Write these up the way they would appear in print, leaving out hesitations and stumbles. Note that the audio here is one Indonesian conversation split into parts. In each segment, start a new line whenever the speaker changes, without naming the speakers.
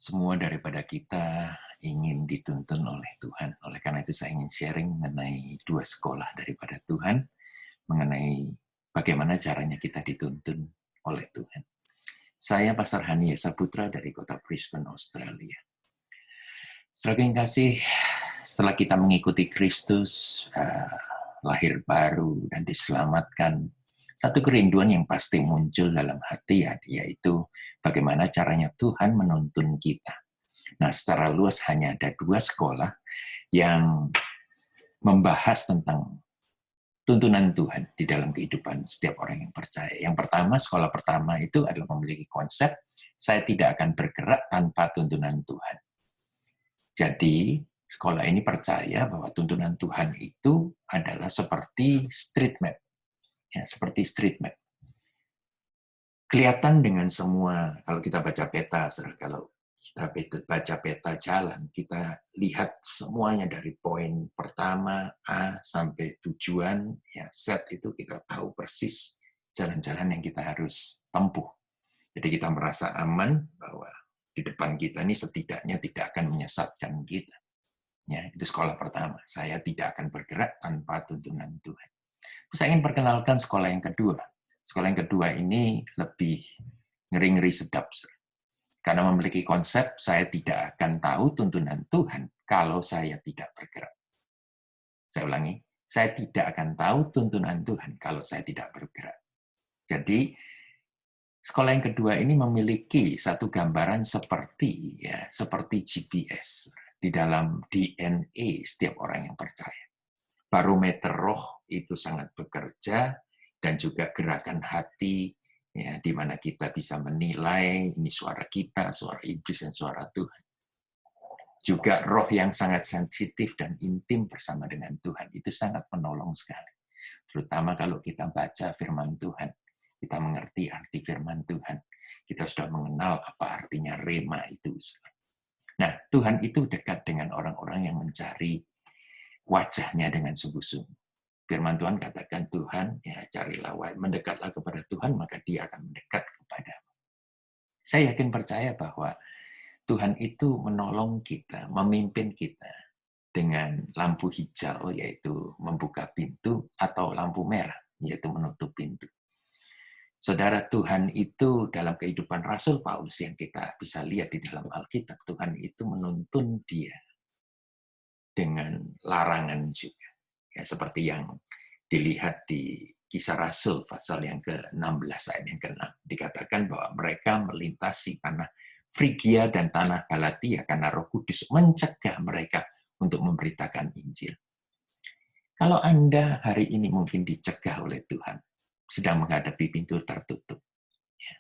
Semua daripada kita ingin dituntun oleh Tuhan. Oleh karena itu saya ingin sharing mengenai dua sekolah daripada Tuhan, mengenai bagaimana caranya kita dituntun oleh Tuhan. Saya Pastor Hani Saputra dari kota Brisbane, Australia. Saudara yang kasih, setelah kita mengikuti Kristus, lahir baru dan diselamatkan, satu kerinduan yang pasti muncul dalam hati, yaitu bagaimana caranya Tuhan menuntun kita. Nah, secara luas hanya ada dua sekolah yang membahas tentang tuntunan Tuhan di dalam kehidupan setiap orang yang percaya. Yang pertama, sekolah pertama itu adalah memiliki konsep, saya tidak akan bergerak tanpa tuntunan Tuhan. Jadi, sekolah ini percaya bahwa tuntunan Tuhan itu adalah seperti street map. Ya, seperti street map. Kelihatan dengan semua, kalau kita baca peta, kalau kita baca peta jalan, kita lihat semuanya dari poin pertama A sampai tujuan, ya set itu kita tahu persis jalan-jalan yang kita harus tempuh. Jadi kita merasa aman bahwa di depan kita ini setidaknya tidak akan menyesatkan kita. Ya, itu sekolah pertama. Saya tidak akan bergerak tanpa tuntunan Tuhan. Saya ingin perkenalkan sekolah yang kedua. Sekolah yang kedua ini lebih ngeri-ngeri sedap. Karena memiliki konsep, saya tidak akan tahu tuntunan Tuhan kalau saya tidak bergerak. Saya ulangi, saya tidak akan tahu tuntunan Tuhan kalau saya tidak bergerak. Jadi, sekolah yang kedua ini memiliki satu gambaran seperti GPS di dalam DNA setiap orang yang percaya. Barometer roh itu sangat bekerja, dan juga gerakan hati, ya, di mana kita bisa menilai ini suara kita, suara iblis, dan suara Tuhan. Juga roh yang sangat sensitif dan intim bersama dengan Tuhan, itu sangat menolong sekali. Terutama kalau kita baca firman Tuhan, kita mengerti arti firman Tuhan, kita sudah mengenal apa artinya rema itu. Nah, Tuhan itu dekat dengan orang-orang yang mencari wajahnya dengan sungguh-sungguh. Firman Tuhan katakan, Tuhan, ya carilah, mendekatlah kepada Tuhan, maka dia akan mendekat kepadamu. Saya yakin percaya bahwa Tuhan itu menolong kita, memimpin kita dengan lampu hijau, yaitu membuka pintu, atau lampu merah, yaitu menutup pintu. Saudara, Tuhan itu dalam kehidupan Rasul Paulus yang kita bisa lihat di dalam Alkitab, Tuhan itu menuntun dia dengan larangan juga. Ya, seperti yang dilihat di Kisah Rasul pasal yang ke-16 ayat yang ke-6, dikatakan bahwa mereka melintasi tanah Frigia dan tanah Galatia karena Roh Kudus mencegah mereka untuk memberitakan Injil. Kalau Anda hari ini mungkin dicegah oleh Tuhan, sedang menghadapi pintu tertutup, ya,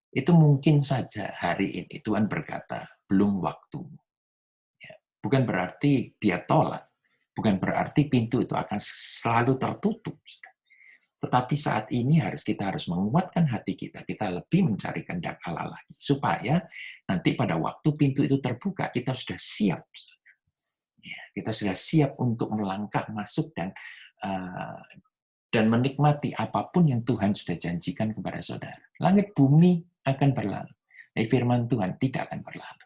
itu mungkin saja hari ini Tuhan berkata, belum waktumu. Ya, bukan berarti dia tolak, bukan berarti pintu itu akan selalu tertutup. Tetapi saat ini kita harus menguatkan hati kita lebih mencari kehendak Allah lagi, supaya nanti pada waktu pintu itu terbuka, kita sudah siap. Ya, kita sudah siap untuk melangkah masuk dan menikmati apapun yang Tuhan sudah janjikan kepada saudara. Langit bumi akan berlalu, tapi firman Tuhan tidak akan berlalu.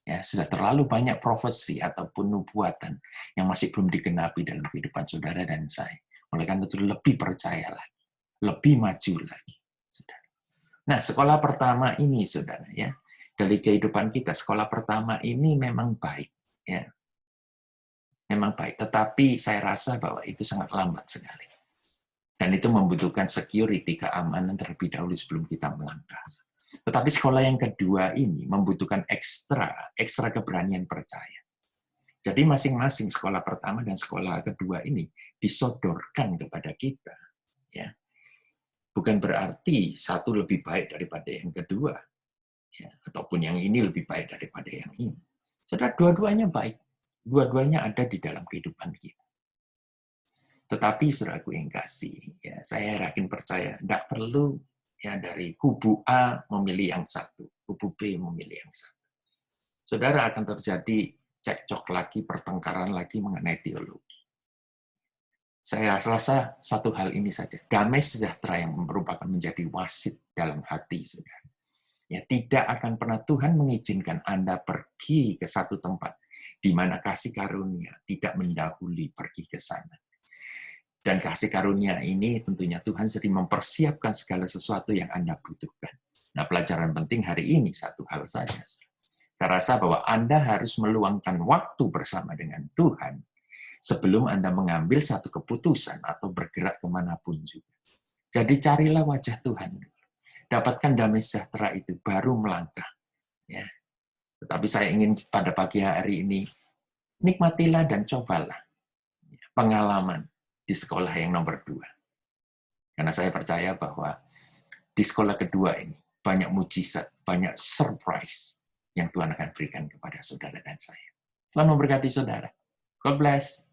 Ya, sudah terlalu banyak profesi ataupun nubuatan yang masih belum digenapi dalam kehidupan saudara dan saya. Oleh karena itu lebih percaya lagi, lebih maju lagi, saudara. Nah, sekolah pertama ini, saudara, ya, dari kehidupan kita, sekolah pertama ini memang baik, ya, memang baik. Tetapi saya rasa bahwa itu sangat lambat sekali, dan itu membutuhkan security, keamanan terlebih dahulu sebelum kita melangkah. Tetapi sekolah yang kedua ini membutuhkan ekstra keberanian percaya. Jadi masing-masing sekolah pertama dan sekolah kedua ini disodorkan kepada kita. Ya. Bukan berarti satu lebih baik daripada yang kedua, ya, ataupun yang ini lebih baik daripada yang ini. Saudara, dua-duanya baik. Dua-duanya ada di dalam kehidupan kita. Tetapi saudaraku yang kasih, ya, saya yakin percaya, tidak perlu ya dari kubu A memilih yang satu, kubu B memilih yang satu. Saudara, akan terjadi cekcok lagi, pertengkaran lagi mengenai teologi. Saya rasa satu hal ini saja, damai sejahtera yang merupakan menjadi wasit dalam hati saudara. Ya, tidak akan pernah Tuhan mengizinkan Anda pergi ke satu tempat di mana kasih karunia tidak mendahului pergi ke sana. Dan kasih karunia ini tentunya Tuhan sering mempersiapkan segala sesuatu yang Anda butuhkan. Nah, pelajaran penting hari ini satu hal saja. Saya rasa bahwa Anda harus meluangkan waktu bersama dengan Tuhan sebelum Anda mengambil satu keputusan atau bergerak kemanapun juga. Jadi carilah wajah Tuhan. Dapatkan damai sejahtera itu, baru melangkah. Ya. Tetapi saya ingin pada pagi hari ini, nikmatilah dan cobalah pengalaman di sekolah yang nomor 2. Karena saya percaya bahwa di sekolah kedua ini, banyak mujizat, banyak surprise yang Tuhan akan berikan kepada saudara dan saya. Tuhan memberkati saudara. God bless.